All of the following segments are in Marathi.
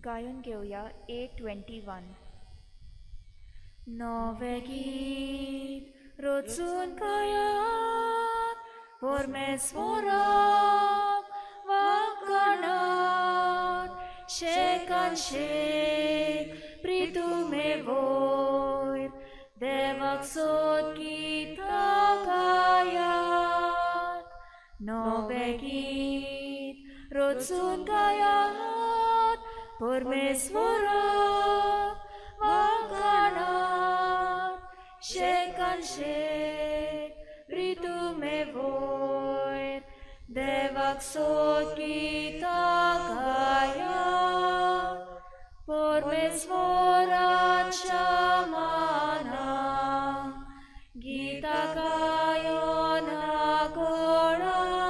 गायन घेऊया A21. नवे गीत रचून गायात परमेश्वराक वाखाणात शेकान शेक प्रितुमे वयर देवाक सोद गीतां गायात. नवे गीत रचून गायात परमेश्वराक वाखाणात शेकान शेक प्रितुमे वयर देवाक सोद गीतां गायात. परमेश्वराच्या मानां गीतां गायोन आगोळात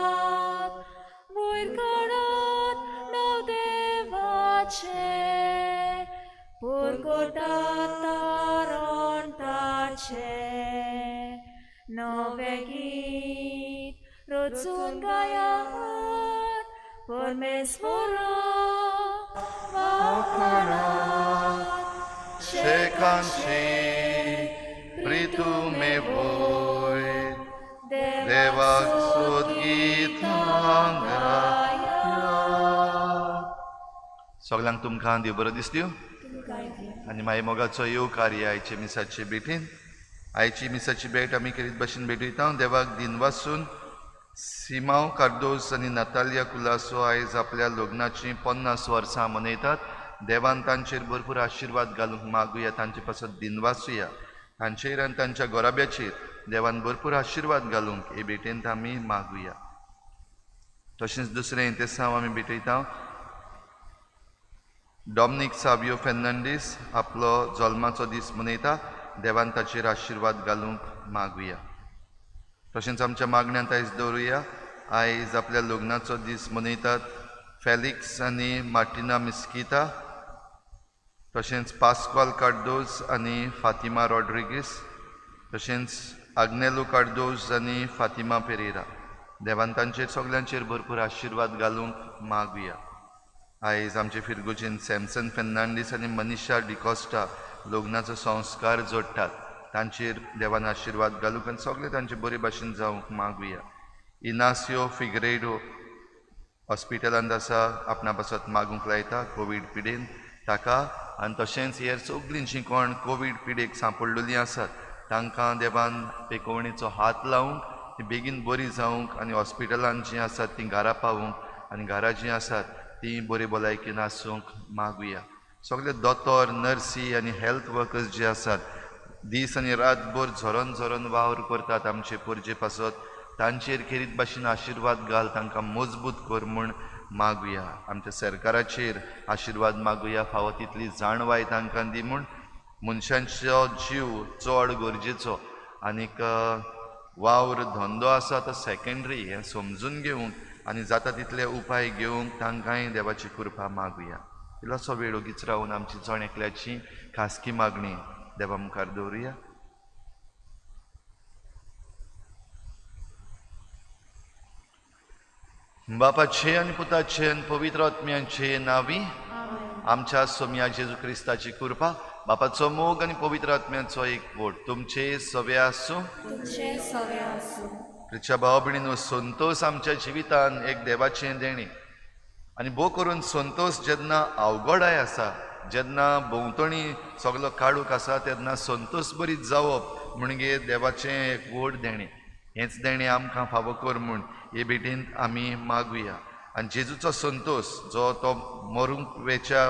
वयर काढात नाव देवाचे पुरगोटात तारण ताचे. नवे गीत रचून गायात परमेश्वराक वाखाणात शेकान शेक प्रितुमे वयर देवाक सोद गीतां गायात. सगळ्यांक तुमकां देव बरो दीस दिवं. आनी मागीर मोगाचो येवकार आयचे मिसाचे भेटीन. आयची मिसाची भेट आमी करीत भाशेन भेटयता. देवाक दिन वाचून सिमांव कार्दोस आनी नातालिया कुलासो आयज आपल्या लग्नाची 50 वर्सां मनयतात. देवान तांचेर भरपूर आशिर्वाद घालूंक मागुया. तांचे पासत दिन वाचुया. तांचेर आनी तांच्या गोराब्याचेर देवान भरपूर आशिर्वाद घालूंक हे भेटेंत आमी मागुया. तशेंच दुसरें इंतेसांव आमी भेटयता. डॉमिनिक सावियो फेर्नांडीस आपलो जल्माचो दीस मनयता. देवान ताचेर आशिर्वाद घालूंक मागुया. तशेंच आमच्या मागण्यांत आयज दवरुया. आयज आपल्या लग्नाचो दीस मनयतात फेलिक्स आनी मार्टिना मिस्किता. तशेंच पास्क्वाल कार्दोस आनी फातिमा रॉड्रिगीस. तशेंच आग्नेलो कार्दोस आनी फातिमा पेरेरा. देवान तांचेर सगळ्यांचेर भरपूर आशिर्वाद घालूंक मागुया. आयज आमचे फिरगोचेन सॅमसन फेर्नांडीस आनी मनीषा डिकॉस्टा लग्नाचो संस्कार जोडटात. तांचेर देवान आशिर्वाद घालूंक आनी सगळे तांचे बरे भाशेन जावंक मागुया. इनासियो फिग्रेडो हॉस्पिटलांत आसा. आपणा पासत मागूंक लायता कोवीड पिडेन ताका. आनी तशेंच हेर सगळीं जीं कोण कोवीड पिडेक सांपडलेलीं आसात तांकां देवान पेकोवणेचो हात लावंक तीं बेगीन बरीं जावंक आनी हॉस्पिटलांत जीं आसात तीं घरा पावूंक आनी घरा जीं आसात तीं बरे भलायकेन आसूंक मागुया. सगळे दोतोर नर्सी आनी हेल्थ वर्कर्स जे आसात दीस आनी रातभर झरोन वावर करतात आमचे परजे पासत. तांचेर खेरीत भाशेन आशिर्वाद घाल. तांकां मजबूत कर म्हूण मागुया. आमच्या सरकाराचेर आशिर्वाद मागुया. फावो तितली जाणवाय तांकां दी म्हूण. मनशांचो जीव चड गरजेचो. आनीक वावर धंदो आसा तो सेकंडरी हें समजून घेवंक आनी जाता तितले उपाय घेवंक तांकांय देवाची कृपा मागुया. इल्लोसो वेळ ओगीच रावन आमची जण एकल्याची खासगी मागणी देवा मुखार दवरुया. बापाचे आनी पुताचे आनी पवित्र आत्म्याचे नांवी. आमच्या सोम्या जेजू क्रिस्ताची कृपा बापाचो मोग आनी पवित्र आत्म्याचो एकवट तुमचे सवे आसूं. तुमच्या भाव भयणीनो संतोष आमच्या जिवितान एक देवाचें देणी. आनी भोव करून संतोष जेन्ना अवघडाय आसा जेन्ना भोंवतणी सगळो काळूक आसा तेन्ना संतोष बरी जावप म्हणजे देवाचें एक व्हड देणी. हेंच देणी आमकां फावो कर म्हूण हे भेटेंत आमी मागुया. आनी जेजूचो संतोष जो तो मरूंक वेच्या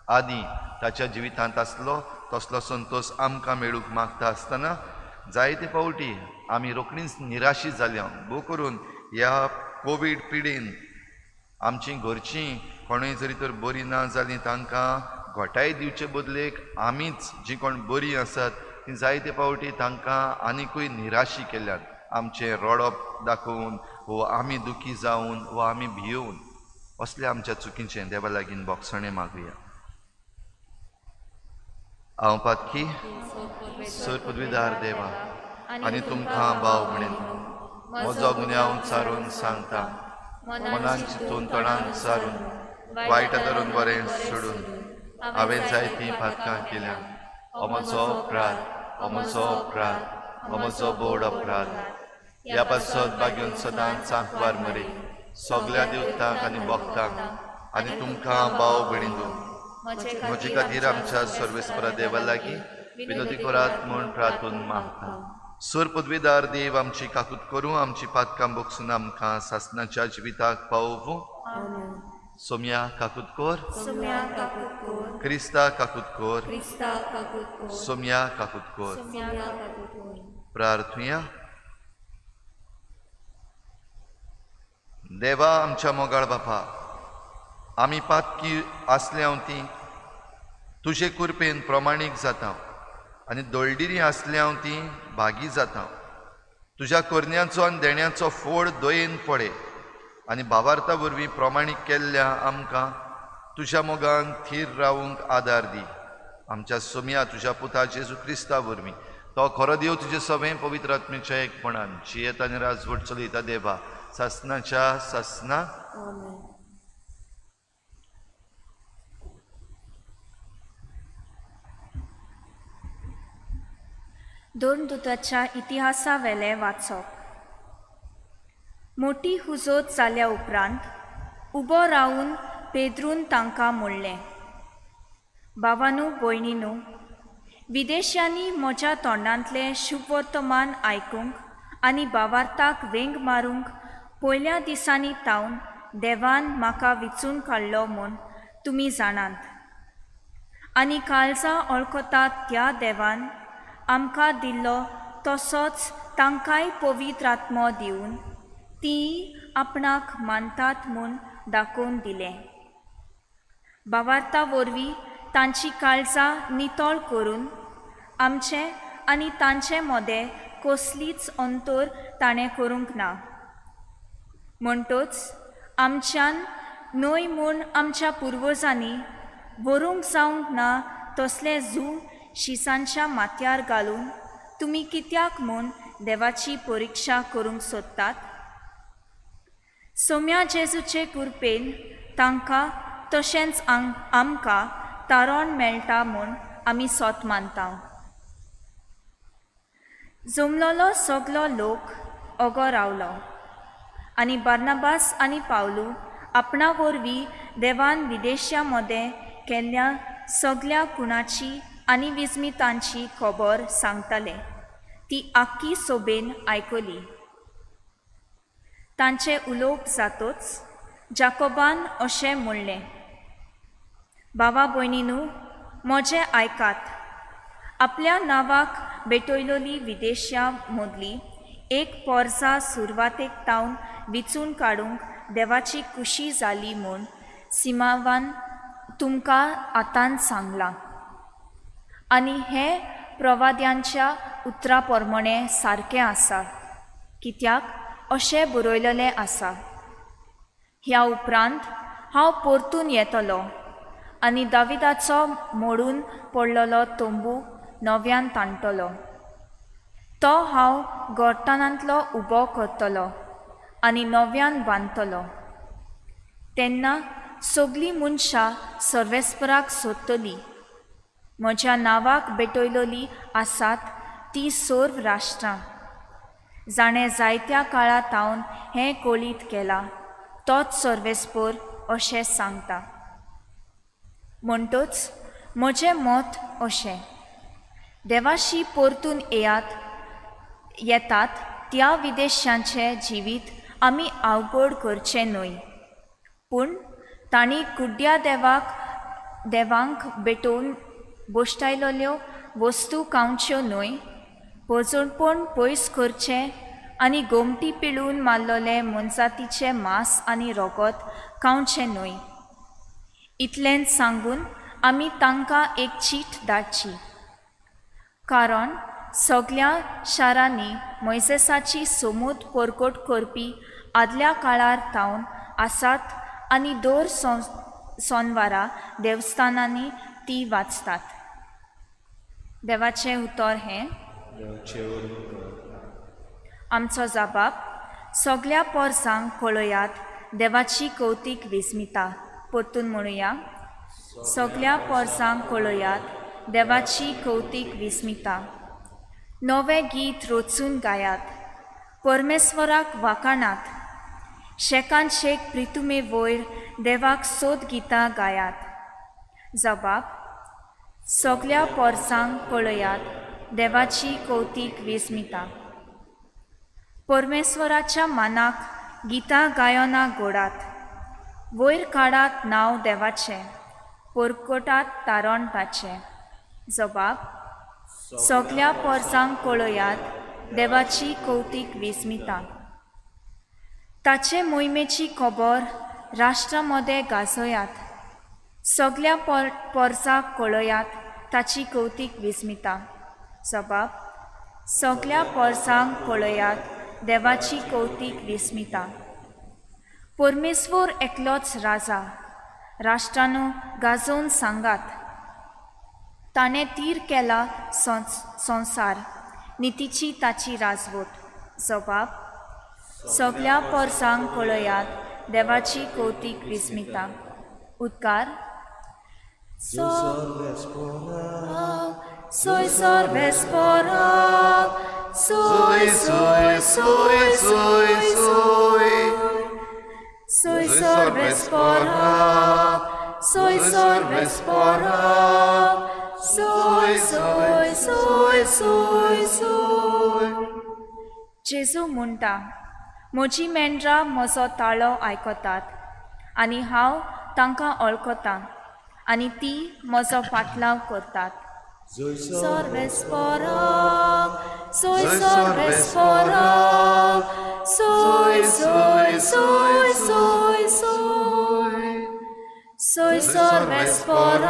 आदीं ताच्या जिवितांत आसलो तसलो संतोष आमकां मेळूंक मागता आसतना जायते फावटी आमी रोखडींच निराशी जाल्या. भोव करून ह्या कोवीड पिडेन आमचीं घरचीं कोणूय जरी तर बरीं ना जालीं तांकां घोटाय दिवचे बदलेक आमीच जीं कोण बरीं आसात तीं जायते फावटी तांकां आनिकूय निराशी केल्यात. आमचें रडप दाखोवन वो आमी दुखी जावन वो आमी भियोवन असलें आमच्या चुकीचें देवा लागीं बोगसणें मागुया. हांव पातकी सर पदवीदार देवा आनी तुमकां भाव भयण म्हजो गुन्यांव चारून सांगता. मनान चिंतून तोंडान सारून वायट धरून बरें सोडून हांवें जायतीं पातकां केल्या. हो म्हजो अपराध, हो म्हजो अपराध, हो म्हजो बोड अपराध. ह्या पासत बागेवन सदांच सांकवार मरे सगल्या देवतांक आनी भक्तांक आनी तुमकां भाव भयणींनो म्हजे खातीर आमच्या सर्वेस्परा देवा लागीं विनोदी करात म्हूण प्रार्थून मागता. सूर पदवीदार देव आमची काकूत करूं, आमची पातकां बोगसून आमकां सासणाच्या जिविताक पावोवूं. सोम्या काकूत कोर, सोम्या काकूत कोर, क्रिस्ता काकूत कोर, क्रिस्ता काकूत कोर, सोम्या काकूत कोर. सोम्या काकूत कोर. प्रार्थुया. देवा आमच्या मोगाळ बापा, आमी पातकी आसल्या ती तुजे कुरपेन प्रमाणीक जाता आनी दळडिरी आसल्या ती भागी जाता. तुज्या करण्याचो आनी देण्याचो फोड दोयेन पडे आनी भावार्था वरवीं प्रमाणीक केल्ल्या आमकां तुज्या मोगान थीर रावूंक आदार दी. आमच्या सोम्या तुज्या पुता जेजू क्रिस्ता वरवीं तो खरो देव तुजे सवें पवित्र आत्मेच्या एकपणान जियेत आनी राजवट चलयता देवा सासणाच्या सासना. आमेन. दोन दुताच्या इतिहासा वेले वाचप. मोठी हुजोत जाल्या उपरांत उबो रावन पेद्रून तांकां म्हणलें, भावांनो भयणींनो, विदेशांनी म्हज्या तोंडांतलें शुभ वर्तमान आयकूंक आनी भावार्थाक वेंग मारूंक पयल्या दिसांनी तावन देवान म्हाका विचून काडलो म्हूण तुमी जाणात. आनी काळजां अळखतात त्या देवान आमकां दिल्लो तसोच तांकांय पवित्र आत्मो दिवन ती आपणाक मानतात म्हूण दाखोवन दिलें. भावार्था वरवीं तांची काळजां नितळ करून आमचें आनी तांचे मोदें कसलीच अंतर ताणें करूंक ना. म्हणटच आमच्यान न्हय म्हूण आमच्या पुर्वजांनी व्हरूंक जावंक ना तसले जू शिसांच्या माथ्यार घालून तुमी कित्याक म्हूण देवाची परिक्षा करूंक सोदतात. सोम्या जेजूचे कृपेन तांकां तशेंच आमकां तारण मेळटा म्हूण आमी सोत मानता. जमलोलो सगलो लोक ओगो रावलो आनी बार्नाबास आनी पावलू आपणा वरवीं देवान विदेशा मोदें केल्ल्या सगल्या कुणाची आनी विस्मितांची खबर सांगताले. ती आख्खी सोबेन आयकली. तांचे उलोवप जातोच जाकोबान अशें म्हणलें, भावा भयणींनो, म्हजें आयकात. आपल्या नांवाक भेटयलोली विदेशा मदली एक पोरजा सुरवातेक तावन विचून काडूंक देवाची खुशी जाली म्हूण सिमावान तुमकां आतांच सांगलां. आनी हें प्रवाद्यांच्या उतरा प्रमाणें सारकें आसा, कित्याक अशें बरयलेलें आसा, ह्या उपरांत हांव परतून येतलो आनी दाविदाचो मोडून पडलेलो तोंबू नव्यान ताणटलो. तो हांव गोरतानांतलो उबो करतलो आनी नव्यान बांदतलो. तेन्ना सगलीं मनशां सर्वेस्पराक सोदतलीं. म्हज्या नांवाक भेटयलोलीं आसात तीं सर्व राष्ट्रां. जाणें जायत्या काळा तावन हें कळीत केलां तोच सर्वेस्पर अशें सांगता. म्हणटच म्हजें मत अशें, देवाशी परतून येतात त्या विदेशांचें जिवीत आमी अवघड करचें न्हय, पूण तांणी कुड्ड्या देवांक भेटोवन बोश्टायलोल्यो वस्तू खावच्यो न्हय, पोजणपण पयस करचें आनी गोमटी पिळून मारलोलें मनजातीचें मांस आनी रगत खावचें न्हय. इतलेंच सांगून आमी तांकां एक चीट धाडची. कारण सगल्या शारांनी मोइसेसाची समूद परकोट करपी आदल्या काळार तावन आसात आनी दर सोनवारा देवस्थानांनी ती वाचतात. देवाचें उतर हें, आमचो जबाब, सगल्या पोरसांक कळयात देवाची कौतीक विस्मिता. परतून म्हणुया. सगळ्या पोरसांक कळयात देवाची कौतीक विस्मिता. नवें गीत रोचून गायात, परमेश्वराक वाखाणात. शेकान शेक प्रितुमे वयर देवाक सोद गितां गायात. जबाब. सगळ्या पोरसांक कळयात देवाची कौतीक विस्मिता. परमेश्वराच्या मानाक गितां गायना गोडात. वयर काडात नांव देवाचें, परकोटात तारण ताचें. जबाब. सगळ्या पोरसांक कळयात देवाची कौतीक विस्मिता. ताचे मोहिमेची खबर राष्ट्रा मदें गाजोयात. सगळ्या पोरसांक कळयात ताची कौतीक विस्मिता. जबाब. सगळ्या पोरसांक कळयात देवाची कौतीक विस्मिता. परमेश्वर एकलोच राजा, राष्ट्रानो गाजोवन सांगात. ताणें तीर केला संसार, नितीची ताची राजवट. जबाब. सगळ्या पोरसांक कळयात देवाची कौतीक विस्मिता. उद्गार. Soy sorbes por soy sorbes por जेजू म्हणटा, म्हजी मेंढरां म्हजो ताळो आयकतात आनी हांव तांकां वळखतां आनी ती म्हजो पाटलाव करतात. Sorbes por soy sorbes por soy sorbes por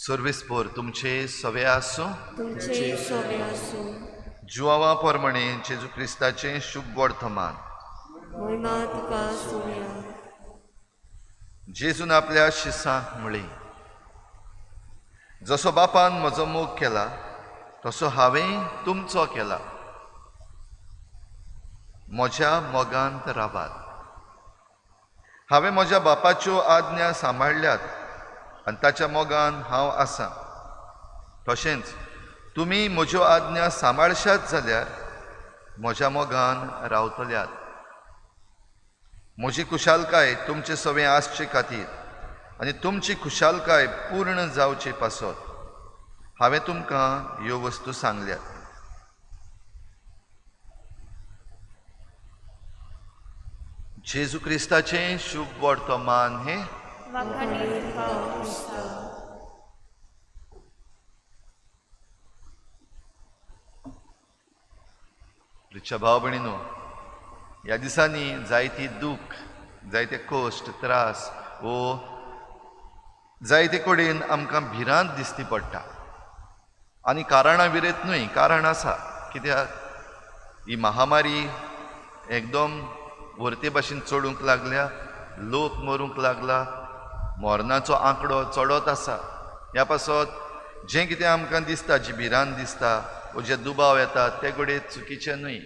सर्वेस्पोर तुमचे सवे आसूं. तुमचे सोबे आसूं. जुवावा पोरमणे जेजू क्रिस्ताचें शुभ वर्तमान. महिमा तुका सोया. जेजून आपल्या शिसांक म्हळें, जसो बापान म्हजो मोग केला तसो हांवें तुमचो केला. म्हज्या मोगांत रावात. हांवें म्हज्या बापाच्यो आज्ञा सांबाळल्यात आनी ताच्या मोगान हांव आसां. तशेंच तुमी म्हज्यो आज्ञा सांबाळशात जाल्यार म्हज्या मोगान रावतल्यात. म्हजी खुशालकाय तुमचे सवे आसचे खातीर आनी तुमची खुशालकाय पूर्ण जावचे पासत हांवें तुमकां ह्यो वस्तू सांगल्यात. जेजू क्रिस्ताचें शुभ वर्तमान हें. प्रिच्या भाव भयणीनो, ह्या दिसांनी जायती दूख, जायते कश्ट, त्रास वो जायते कडेन आमकां भिरांत दिसती पडटा. आनी कारणां विरेत न्हय, कारण आसा. कित्याक ही महामारी एकदम वर्ते भाशेन चडूंक लागल्या, लोक मरूंक लागला, मरणाचो आंकडो चडत आसा. ह्या पासत जें कितें आमकां दिसता, जी भिरांत दिसता वो जे दुबाव येता ते कडेन चुकीचें न्हय,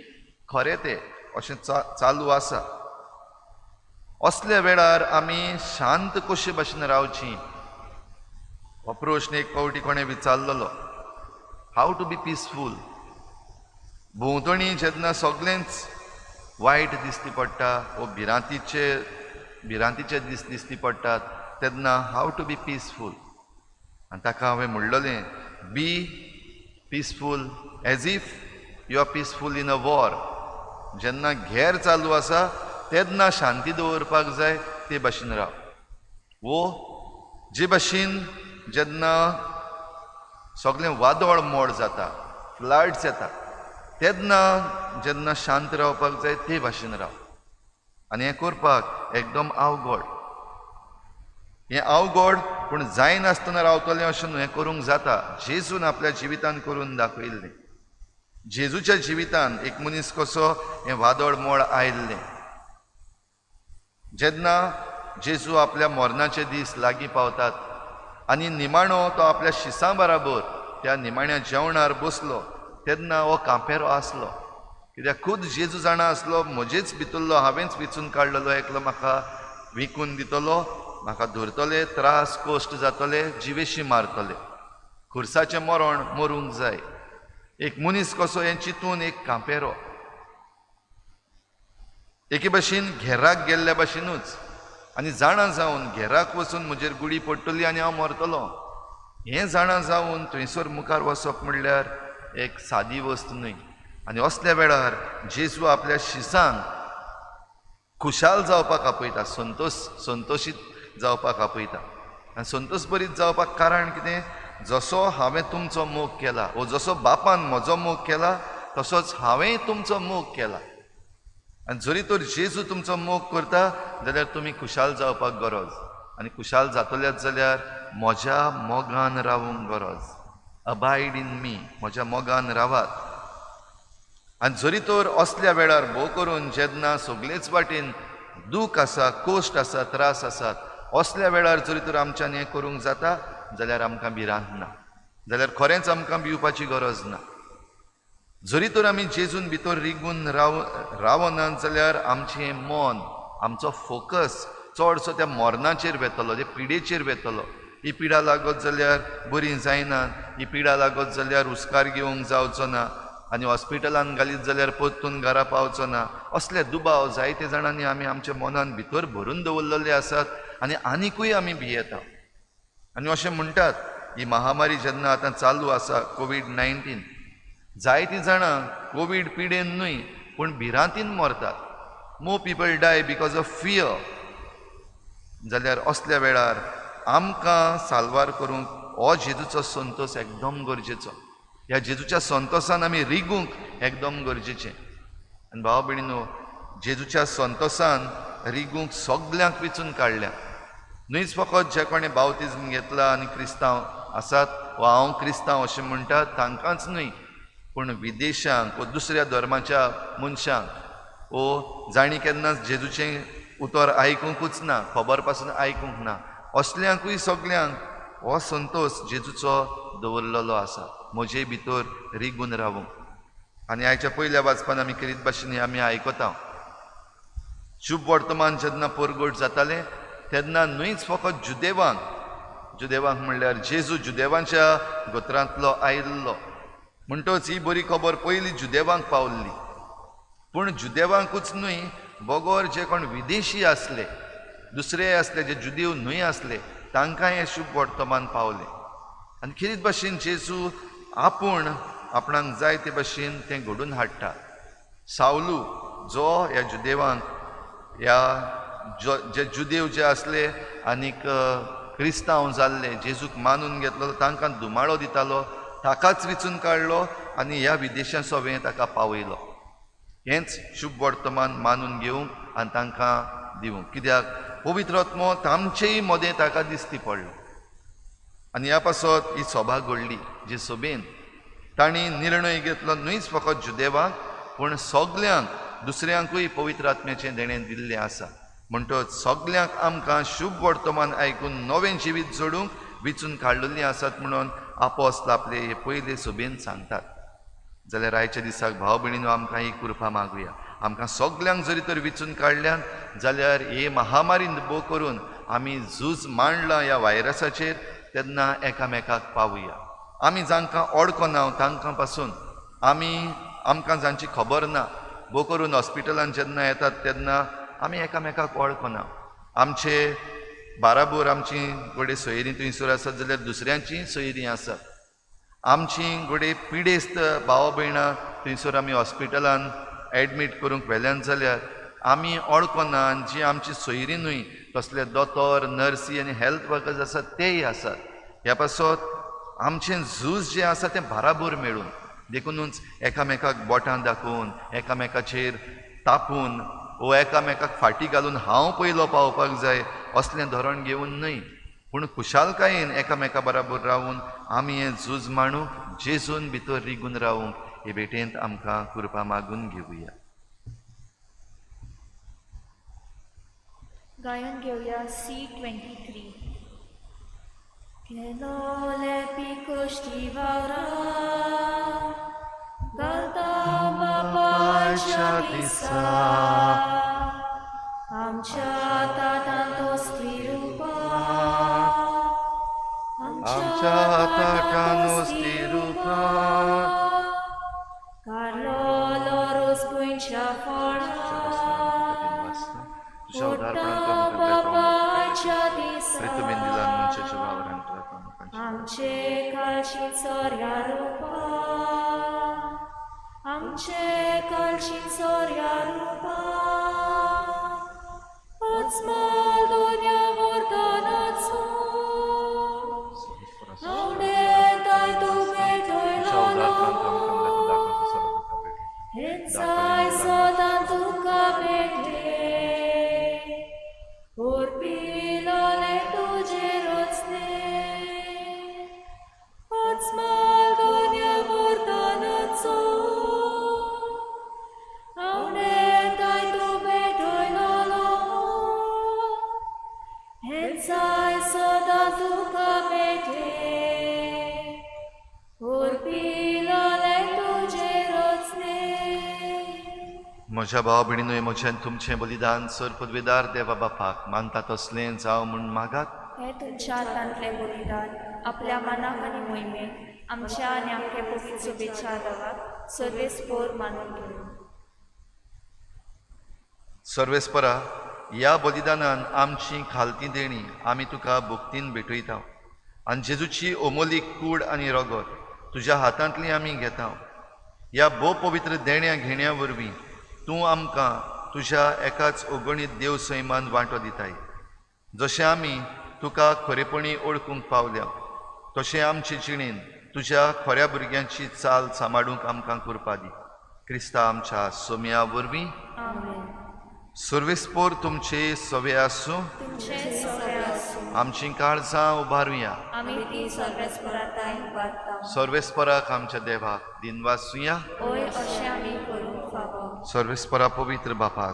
खरें तें अशें चालू आसा. असल्या वेळार आमी शांत कशे भाशेन रावचीं हो प्रश्न एक फावटी कोणें विचारलेलो. हाव टू बी पिसफूल. भोंवतणी जेन्ना सगळेंच वायट दिसती पडटा वो भिरांतीचे दीस दिसती पडटात तेन्ना हाव टू बी पिसफूल. आनी ताका हांवें म्हणलेलें, be peaceful as if you are peaceful in a war. जेन्ना घेर चालू आसा तेन्ना शांती दवरपाक जाय ते भाशेन राव. वो जे भाशेन जेन्ना सगळें वादळ मोड जाता, फ्लड्स येता, तेन्ना जेन्ना शांत रावपाक जाय ते भाशेन राव. आनी हें करपाक एकदम अवघड. हें अवघड पूण जायनासतना रावतलें अशें न्हू, हें करूंक जाता. जेजून आपल्या जिवितान करून दाखयल्लें. जेजूच्या जिवितान एक मनीस कसो हें वादळ मोड आयिल्लें. जेन्ना जेजू आपल्या मरणाचे दीस लागीं पावतात आनी निमाणो तो आपल्या शिसां बराबर त्या निमाण्या जेवणार बसलो तेन्ना हो कांपेरो आसलो, कित्याक खूद जेजू जाणा आसलो म्हजेच भितरलो, हांवेंच वेचून काडलेलो एकलो म्हाका विकून दितलो, म्हाका धरतले, त्रास कोश्ट जातले, जिवेशी मारतले, खुर्साचें मरण मरूंक जाय. एक मनीस कसो हें चिंतून एक कांपेरो एके भाशेन घेराक गेल्ल्या भाशेनूच, आनी जाणा जावन घेराक वचून म्हजेर गुडी पडटली आनी हांव मरतलो हें जाणा जावन थंयसर मुखार वचप म्हणल्यार एक सादी वस्त न्हय. आनी असल्या वेळार जेजू आपल्या शिसांक खुशाल जावपाक आपयता, संतोशीत जावपाक आपयता. आनी संतोश भरीत जावपाक कारण कितें? जसो हांवें तुमचो मोग केला, वो जसो बापान म्हजो मोग केला तसोच हांवेंय तुमचो मोग केला. आनी जरी तर जेजू तुमचो मोग करता जाल्यार तुमी खुशाल जावपाक गरज, आनी खुशाल जातल्याच जाल्यार म्हज्या मोगान रावूंक गरज. अबायड इन मी, म्हज्या मोगान रावात. आनी जरी तर असल्या वेळार भोव करून जेन्ना सगळेच वाटेन दूख आसा, कोश्ट आसा, त्रास आसात, असल्या वेळार जरी तर आमच्यान हें करूंक जाता जाल्यार आमकां भिरांत ना, जाल्यार खरेंच आमकां भिवपाची गरज ना. जरी तर आमी जेजून भितर रिगून रावनात जाल्यार आमचें मन, आमचो फोकस चडसो त्या मरणाचेर वेतलो, त्या पिडेचेर वेतलो. ही पिडा लागत जाल्यार बरी जायना, ही पिडा लागत जाल्यार हुस्कार घेवंक जावचो ना, आनी हॉस्पिटलान घालीत जाल्यार परतून घरा पावचो ना. असले दुबाव जायते जाणांनी आमी आमच्या मनान भितर भरून दवरलेले आसात आनी आनिकूय आमी भियेता. आनी अशें म्हणटात ही महामारी जेन्ना आतां चालू आसा, कोवीड-19, जायतीं जाणां कोवीड पिडेन न्हय पूण भिरांतीन मरतात. More people die because of fear. जाल्यार असल्या वेळार आमकां साल्वार करूंक हो जेजूचो संतोश एकदम गरजेचो. ह्या जेजूच्या संतोशान आमी रिगूंक एकदम गरजेचें. आनी भाव भयणीनो, जेजूच्या संतोशान रिगूंक सगल्यांक वेचून काडल्या. न्हयच फकत जे कोणें बावतिजम घेतला आनी क्रिस्तांव आसात वा हांव क्रिस्तांव अशें म्हणटात तांकांच न्हय, पूण विदेशांक वा दुसऱ्या धर्माच्या मनशांक, वो जाणी केन्नाच जेजूचें उतर आयकुंकूच ना, खबर पासून आयकूंक ना, असल्यांकूय सगल्यांक हो संतोश जेजूचो दवरलेलो आसा, म्हजे भितर रिगून रावूंक. आनी आयच्या पयल्या वाचपान आमी करीत भाशेन आमी आयकता, शुभ वर्तमान जेन्ना परगट जातालें तेन्ना न्हयच फकत जुदेवांक म्हणल्यार जेजू जुदेवांच्या गोत्रांतलो आयिल्लो म्हणटच ही बरी खबर पयली जुदेवांक पावल्ली. पूण जुदेवांकूच न्हय, बगोर जे कोण विदेशी आसले, दुसरे आसले जे जुदेव न्हय आसले, तांकांय हें शुभ वर्तमान पावलें. आनी खरीच भाशेन जेजू आपूण आपणाक जाय ते भाशेन तें घडोवन हाडटा. सावलू जो ह्या जुदेवांक, ह्या जे जुदेव जे आसले आनीक क्रिस्तांव जाल्ले, जेजूक मानून घेतलो, तांकां दुमाळो दितालो, ताकाच वेचून काडलो आनी ह्या विदेशां सवें ताका पावयलो. हेंच शुभ वर्तमान मानून घेवंक आनी तांकां दिवंक. कित्याक पवित्र आत्मो तांचेय मदें ताका दिश्टी पडलो. आनी ह्या पासत ही सभा घडली, जे सभेन तांणी निर्णय घेतलो न्हयच फकत जुदेवांक पूण सगल्यांक, दुसऱ्यांकूय पवित्र आत्म्याचें देणें दिल्लें आसा. म्हणटच सगल्यांक आमकां शुभ वर्तमान आयकून नवें जिवीत जोडूंक वेचून काडलेलीं आसात म्हणून आपोस्तल आपले हे पयले सभेन सांगतात. जाल्यार आयच्या दिसाक भाव भयणीनो आमकां ही कृपा मागुया. आमकां सगल्यांक जरी तर वेचून काडल्यान जाल्यार हे महामारीन भोव करून आमी झूज मांडलां ह्या व्हायरसाचेर, तेन्ना एकामेकाक पावुया. आमी जांकां ओळखना तांकां पासून, आमकां जांची खबर ना, भोव करून हॉस्पिटलान जेन्ना येतात तेन्ना आमी एकामेकाक वळखना. आमचे बाराबोर आमची गोडे सोयरीं थंयसर आसात जाल्यार दुसऱ्यांची सोयरीं आसात. आमची गोडे पिडेस्त भाव भयणां थंयसर आमी हॉस्पिटलान एडमीट करूंक व्हेल्यान जाल्यार आमी वळखना. जी आमची सोयरीं न्हय तसले दोतोर, नर्सी आनी हेल्थ वर्कर्स आसात तेय आसात. ह्या पासत आमचें झूज जें आसा तें बाराबोर मेळून, देखूनच एकामेकाक बोटां दाखोवन, एकामेकाचेर तापून वो एकामेकाक फाटी घालून हांव पयलो पावपाक जाय असलें धोरण घेवन न्हय, पूण खुशालकायेन एकामेका बराबर रावून आमी हें झूज मांडूंक, जेजून भितर रिगून रावूंक हे भेटेंत आमकां कृपा मागून घेवया. गायन घेवया C23. Che non le piccosti vaura पासकाच्या दिसा आमच्या ताटांतो स्थिरूपा आमच्या ताटानो स्थिरूपा काढलो रोज गोंयच्या फळां तुझ्या उदारपणांत बापाच्या दिसा प्रितुमेन दिलान मनशाच्या वावरांत रावता आमचे काळची चोर्या रूपा आमचे काळची चोर्या रूपा उचमाल दोन्या वर्तनाचो आवडेताय तूं भेटयलो हेंचाय सदां तुका भेटे उरपिलोले तुजे रचने उचमाल दोन्या वर्तनाचो आवडेताय तूं भेटयलो हेंचाय सदां तुका भेटे उरपिलोले तुजे रचने म्हज्या भाव भयणींनो म्हजें तुमचें बलिदान सर पदवेदार देवा बापाक मानता तसलें जावं म्हूण मागात हे तुमच्या हातांतलें बलिदान आपल्या मनाक आनी मोहिमेक आमच्या आनी आमच्या पवित्र शुभेच्छा देवाक सर्वेस्पोर मानून घेवन सर्वेस्परा ह्या बलिदानान आमची खालती देणी आमी तुका भुक्तीन भेटयता आनी जेजूची ओमोलीक कूड आनी रगत तुज्या हातांतली आमी घेता ह्या भोव पवित्र देण्या घेण्या वरवीं तूं आमकां तुज्या एकाच अगणीत देव सैमान वांटो दिताय जशें आमी तुका खरेपणी ओळखूंक पावल्या तशें आमचे जिणेन तुज्या खऱ्या भुरग्यांची चाल सांबाळूंक आमकां करपा दी क्रिस्ता आमच्या सोम्या वरवीं सर्वेस्पोर तुमचे सवे आसूं तुमचे सगळे आसूं आमची काळजां उबारुया आमी ती सर्वेस्पराताय उबारता सर्वेस्पराक आमच्या देवाक दिनवासुया ओय अशें आमी करूंक फावो सर्वेस्परा पवित्र बापा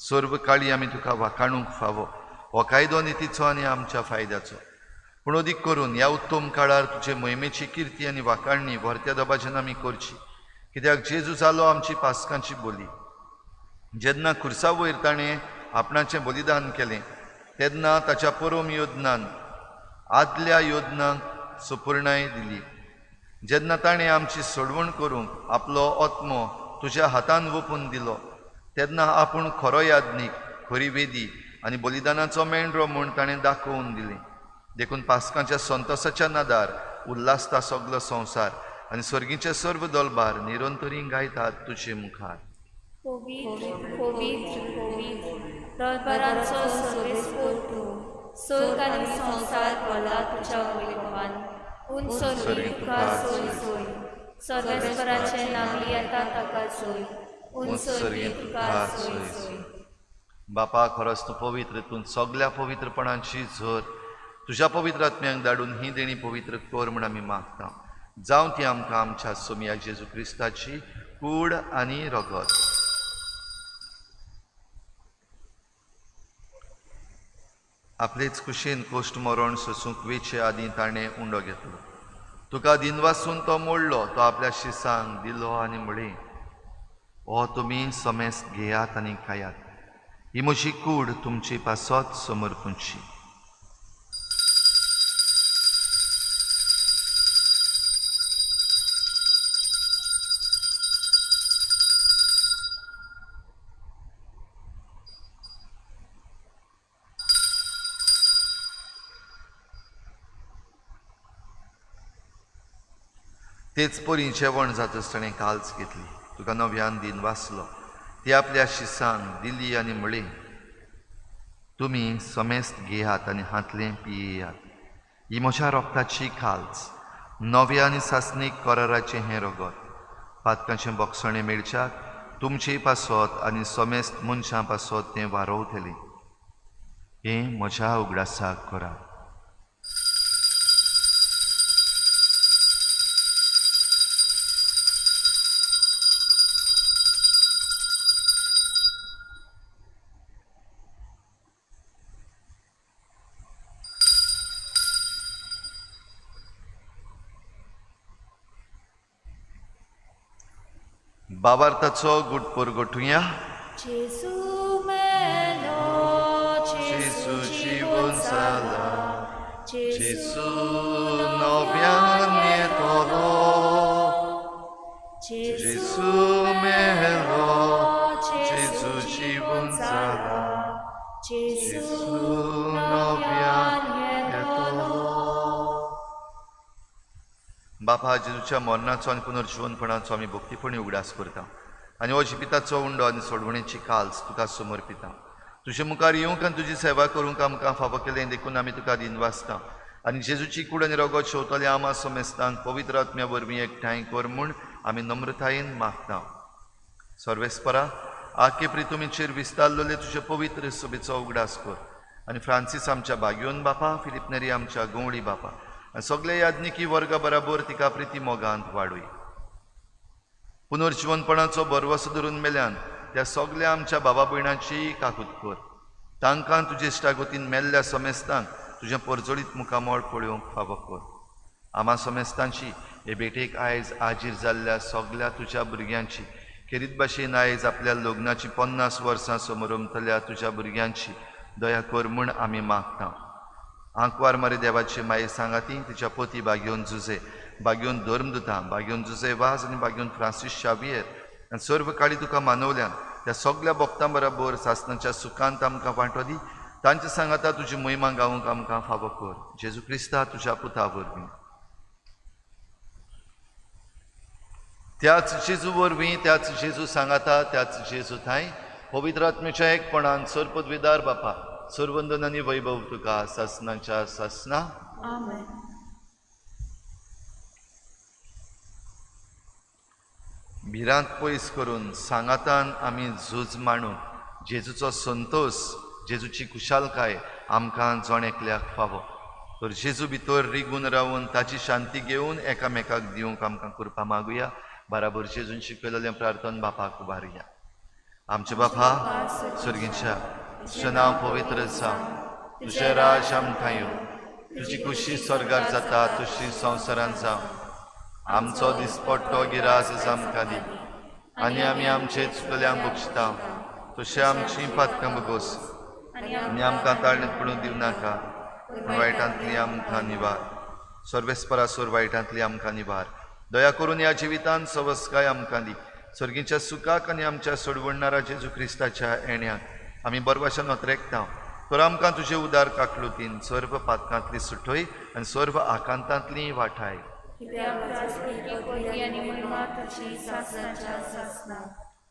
सर्व काळी आमी तुका वाखाणूंक फावो हो कायदो नितीचो आनी आमच्या फायद्याचो पूण अदीक करून ह्या उत्तम काळार तुजे मोहिमेची किर्ती आनी वाखाणणी व्हरत्या दबाज्यान आमी करची कित्याक जेजू जालो आमची पासकांची बोली जेन्ना खुर्सा वयर ताणें आपणाचें बलिदान केलें तेन्ना ताच्या परम योजनान आदल्या योजनांक सुपूर्णाय दिली जेन्ना ताणें आमची सोडवण करूंक आपलो आत्मो तुज्या हातान ओपून दिलो तेन्ना आपूण खरो यादनीक खरी वेदी आनी बलिदानाचो मेंढरो म्हूण ताणें दाखोवन दिलें देखून पासकांच्या संतोसाच्या नादार उल्हासता सगलो संवसार आनी सर्गीचे सर्व दलबार निरंतरी गायतात तुजे मुखार पवित्र पवित्र पवित्र दरबारांचो सर्वेस्पोर तूं सर्ग आनी संवसार भरला तुज्या वैभवान उंच तुका सोय सोय सर्वेस्पराचे नागली येता ताका सोय उंच तुका सोय सोय बापा खरोच तूं पवित्र तूं सगल्या पवित्रपणाची झर तुज्या पवित्र आत्म्यांक धाडून ही देणी पवित्र कर म्हूण आमी मागता जावं ती आमकां आमच्या सोम्या जेजू क्रिस्ताची कूड आनी रगत आपलेच कुशीन कोश्ट मरण सोसूंक वेचे आदीं ताणें उंडो घेतलो तुका दिनवासून तो मोडलो तो आपल्या शिसांक दिलो आनी म्हळें हो तुमी समेस्त घेयात आनी खायात ही म्हजी कूड तुमची पासत समर्पूंची तेच परी जेवण जातच ताणें काल्स घेतली तुका नव्यान दिन वाचलो ती आपल्या शिसांक दिली आनी म्हळें तुमी समेस्त घेयात आनी हातलें पियेयात ही म्हज्या रोगताची काल्स नव्या आनी सासणीक कराराचें हें रगत पातकांचें बोगसणें मेळच्याक तुमची पासत आनी समेस्त मनशां पासत तें वारोवतलें हें म्हज्या उगडासाक करा भावार्थाचो गुटपूर गोठुया. जेसू मेलो, जेसू जीवन जाला, जेसू नव्यान येतलो. जेसू मेलो, जेसू जीवन जाला, जेसू नव्यान येतलो. बापा, जेजूच्या मरणाचो आनी पुनर्जीवनपणाचो आमी भक्तीपणी उगडास करता आनी हो जिपिताचो उंडो आनी सोडवणेची काल्स तुका समर्पिता. तुजे मुखार येवंक आनी तुजी सेवा करूंक आमकां फावो केलें देखून आमी तुका दिनवासता आनी जेजूची कूड आनी रगत शेवतले आमा समेस्तांक पवित्र आत्म्या वरवीं एकठांय कर म्हूण आमी नम्रतायेन मागता. सर्वेस्परा, आखे प्रितुमीचेर विस्तारलेले तुजे पवित्र सभेचो उगडास कर आनी फ्रांसीस आमच्या बागयोन बापा, फिलिप नेरी आमच्या गवळी बापा आनी सगळे याज्ञिकी वर्गा बराबर तिका प्रिती मोगांत वाडूय. पुनर्जीवनपणाचो बरवसो धरून मेल्यान त्या सगळ्या आमच्या बाबा भयणांची काकूत कर. तांकां तुजे इश्टागतीन मेल्ल्या समेस्तांक तुजें परजोडीत मुखामळ पळोवंक फावो कर. आमा समेस्तांची हे भेटेक आयज आजीर जाल्ल्या सगळ्या तुज्या भुरग्यांची, खेरीत भाशेन आयज आपल्या लग्नाची 50 वर्सां समोरंतल्या तुज्या भुरग्यांची दया कर म्हूण आमी मागता. आंकवार मारी देवाची माये सांगाती तिच्या पोती बागयोन जुजे, बागयोन धर्मदुता, बागयोन जुजे वाज आनी बागयोन फ्रांसीस शावियर आनी सर्व काळी तुका मानवल्यान त्या सगळ्या भक्तां बरोबर सासणाच्या सुखांत आमकां वांटो दी. तांच्या सांगाता तुजी महिमा गावूंक आमकां फावो कर. जेजू क्रिस्ता तुज्या पुता वरवीं. त्याच जेजू वरवीं, त्याच जेजू सांगाता, त्याच जेजू थाय पवित्र आत्म्याच्या एकपणान सर पदवीदार बापा, सर्वंदन आनी वैभव तुका सासणाच्या सासना. आमेन. भिरांत पयस करून सांगातान आमी झूज मांडून जेजूचो संतोष, जेजूची कुशालकाय आमकां जण एकल्याक फावो. तर जेजू भितर रिगून रावन ताची शांती घेवन एकामेकाक दिवंक आमकां कृपा मागुया. बराबर जेजून शिकयलेलें प्रार्थना बापाक उबारुया. आमचे बापा सर्गीच्या, तुजें नांव पवित्र जावं, तुजें राज आमकां येवं, तुजी खुशी स्वर्गार जाता तशी संवसारांत जावं. आमचो दिसपट्टो गिरास आमकां दी आनी आमी आमचे चुकल्यांक बक्षिता तशें आमची पातकां बगोस आनी आमकां ताळणेत पडूंक दिवं नाका, वायटांतली आमकां निवार. सर्वेस्परासोर वायटांतली आमकां निवार. दया करून ह्या जिवितांत सवस्काय आमकां दी. सर्गीच्या सुखाक आनी आमच्या सोडवणारा जेजू क्रिस्ताच्या येण्याक आमी बरवाशान वतरेकता. तर आमकां तुजे उदार काकलुतीन सर्व पातकांतली सुटोय आनी सर्व आकांतांतली वाठाय.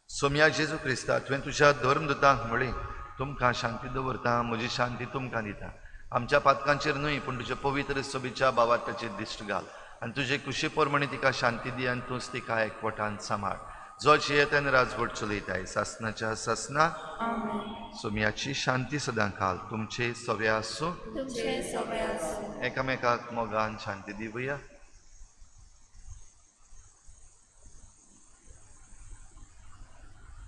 सोम्या जेजू क्रिस्ता, तुवें तुज्या धर्मदुतांक म्हळें, तुमकां शांती दवरता, म्हजी शांती तुमकां दिता. आमच्या पातकांचेर न्हय पूण तुज्या पवित्र सभेच्या भावार्थाचेर दिश्ट घाल आनी तुजे कुशे प्रमाणे तिका शांती दी आनी तूंच तिका एकवटान सांबाळ. जो जियेतान राजवट चलयताय सासणाच्या सासना. सोम्याची शांती सदां घाल. तुमचे सवे आसूं. एकामेकाक मोगान शांती दिवया.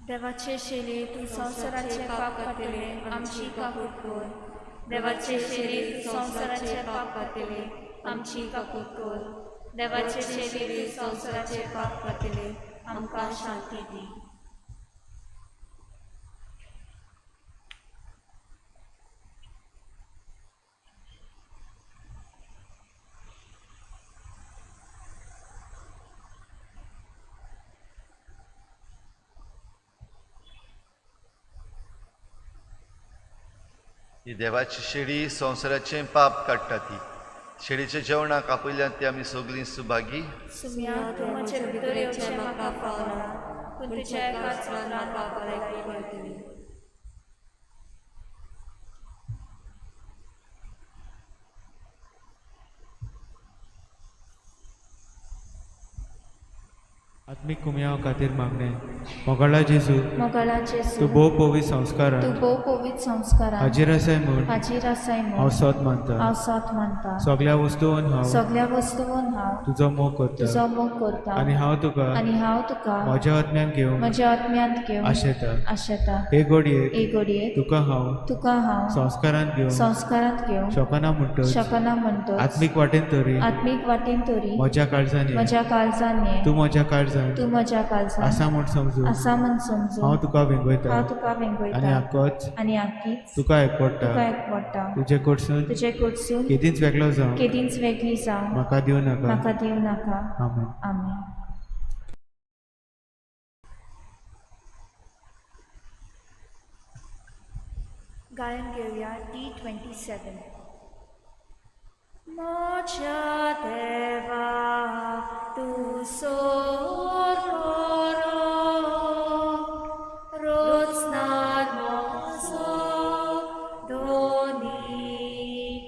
देवाचे शेली तू संवसाराचे पाप काटिले, आमची काकूट कर. देवाचे शेली तू संवसाराचे पाप काटिले, आमची काकूट कर. देवाचे शेली तू संवसाराचे पाप काटिले, आमकां शांती दी. ही देवाची शेळी संवसाराचें पाप काडटा ती. शेळीच्या जेवणाक आपयल्यात ती आमी सगळीं सुभागी. सुम्या तूं म्हजे भितर येवचें म्हाका फावना, पूण तुज्या एकाच मनाक पापलायकी करतली. आत्मीक कुमयाव खातीर मागणें. मोगळा जेजू मोगळा तूं जेजू भोव पवित्र संस्कारान तूं भोव पवित्र संस्कारान हाजीर आसाय म्हूण हाजीर आसाय हांव म्हूण सोत मानता हांव सोत मानता सगळ्या वस्तूंत हांव सगळ्या वस्तूंत हांव तुजो मोग करता तुजो मोग करता आनी हांव तुका आनी हांव तुका म्हज्या आत्म्यान घेवन म्हज्या आत्म्यांत घेवन आशेता आशेता हे घडयेक एक घडयेक तुका हांव तुका हांव संस्कारान घेवन संस्कारांत घेवन शोकना म्हणटच शकना म्हणटच आत्मीक वाटेन तरी आत्मीक वाटेन तरी म्हज्या काळजांनी म्हज्या काळजान ये तूं म्हज्या काळजान तूं म्हज्या काळजान आसा म्हूण समजू आसा म्हण समजून हांव तुका वेंगयता हांव तुका आनी वेंगयता आक्कोच आनी आख्खीच तुका एकपडटा तुका एकवडटा तुजे कडसून तुजे कडसून केदींच वेगळो जावं केदींच वेगळी जावं म्हाका दिवं नाका म्हाका दिवं नाका आमेन आमेन गायन घेऊया D27 मोच्या देवा तू सोरो रोजनार मोजो दोनी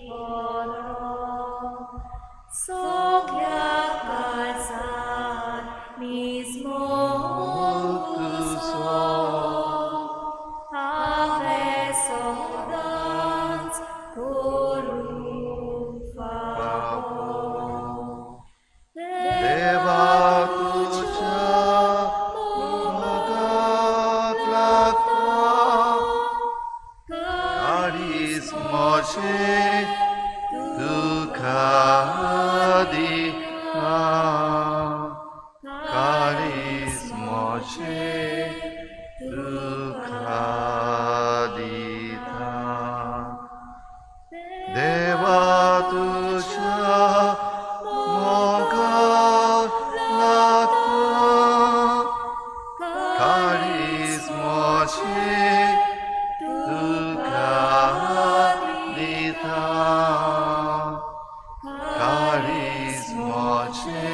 कोरो सगळ्या काळजात निजमो हांवें सदांच करूंक फावो देवा तुझ्या मोगाक लागता काळीज मोचे तुका दिता काळीज मोचे तुका दिता देवा तुझ्या मोगाक लागता काळीज मोचे तुका दिता काळीज मोचे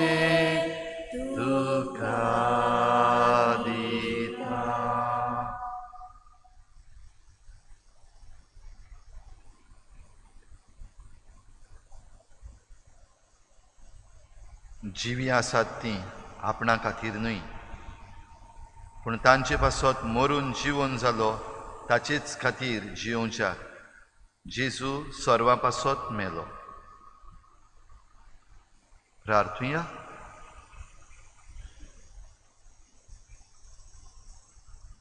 तुका दिता जिवी आसात तीं आपणा खातीर न्हय पूण तांचे पासत मरून जिवन जालो ताचेच खातीर जिवोवच्या जेजू सर्वा पासत मेलो प्रार्थुया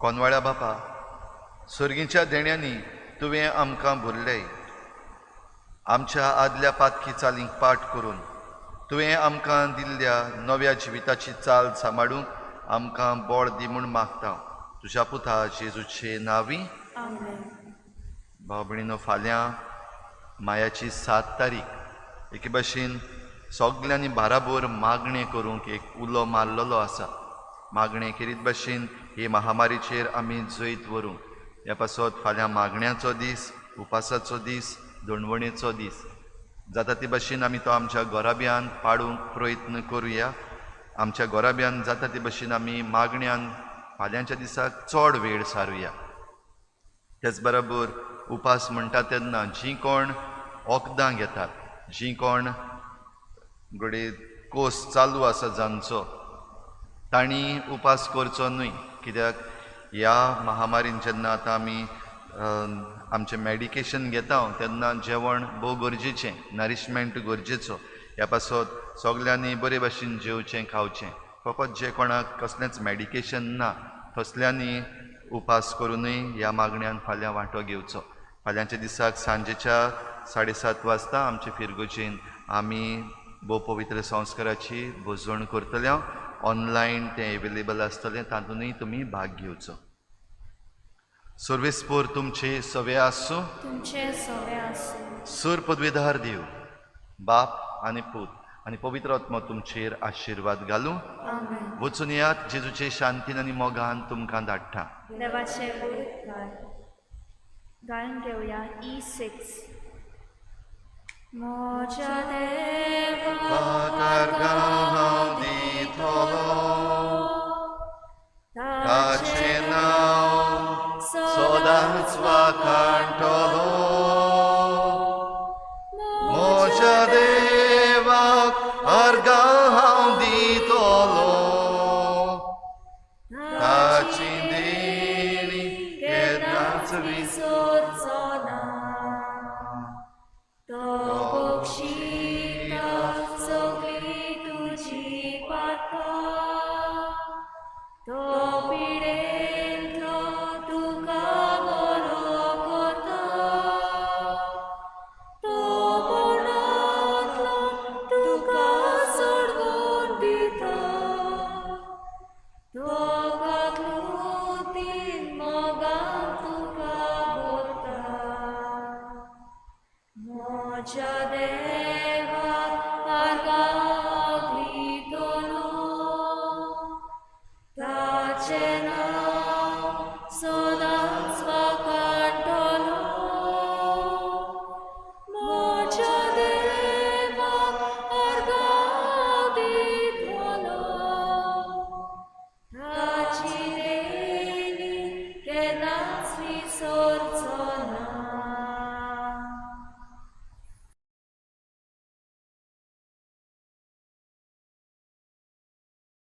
कोनवाळ्या बापा सर्गीच्या देण्यांनी तुवें आमकां भरलें आमच्या आदल्या पातकी चालींक पाठ करून तुवें आमकां दिल्ल्या नव्या जिविताची चाल सांबाळूंक आमकां बळ दी म्हूण मागता तुज्या पुता जेजूचे नांवी भाव भयणीनो फाल्यां मायाची 7 तारीख एके भाशेन सगल्यांनी बाराबोर मागणें करूंक एक उलो मारलेलो आसा मागणें करीत भाशेन हे महामारीचेर आमी जैत व्हरूंक ह्या पासत फाल्यां मागण्याचो दीस उपासाचो दीस दणवणेचो दीस जाता ते भाशेन आमी तो आमच्या गोराब्यान पाडूंक प्रयत्न करुया आमच्या गोराब्यान जाता ते भाशेन आमी मागण्यान फाल्यांच्या दिसाक चड वेळ सारुया तेच बरोबर उपास म्हणटा तेन्ना जीं कोण वखदां घेतात जीं कोण घडये कोर्स चालू आसा जांचो तांणी उपास करचो न्हय कित्याक ह्या महामारीन जेन्ना आतां आमी आमचें मॅडिकेशन घेता तेन्ना जेवण भोव गरजेचें नरिशमेंट गरजेचो ह्या पासत सगल्यांनी बरे भाशेन जेवचें खावचें फकत जे कोणाक कसलेंच मॅडिकेशन ना तसल्यांनी उपास करूनय ह्या मागण्यान फाल्यां वांटो घेवचो फाल्यांच्या दिसाक सांजेच्या 7:30 वाजता आमचे फिरगोचेन आमी भोव पवित्र संस्काराची भोजवण करतले ऑनलायन तें एवेलेबल आसतलें तातूंतय तुमी भाग घेवचो सर्वेस्पोर तुमचे सवे आसूं तुमचे सवे आसूं सूर पदवीधार देव बाप आनी पूत आनी पवित्र आत्मा तुमचेर आशिर्वाद घालूं आमेन वचून यात जेजूचे शांतीन आनी मोगान तुमकां धाडटा देवाचे उदकार गायन घेवया E6 मोच्या देवा हांव दितलो ताचें नांव सदांच वाखाणटलो म्हज्या देवाक अर्गां हांव दितलो देवाक आर्गां दितलो ताचें नांव सदांच वाखाणटलो म्हज्या देवाक आर्गां दितलो ताची देणी केन्नाच विसरचो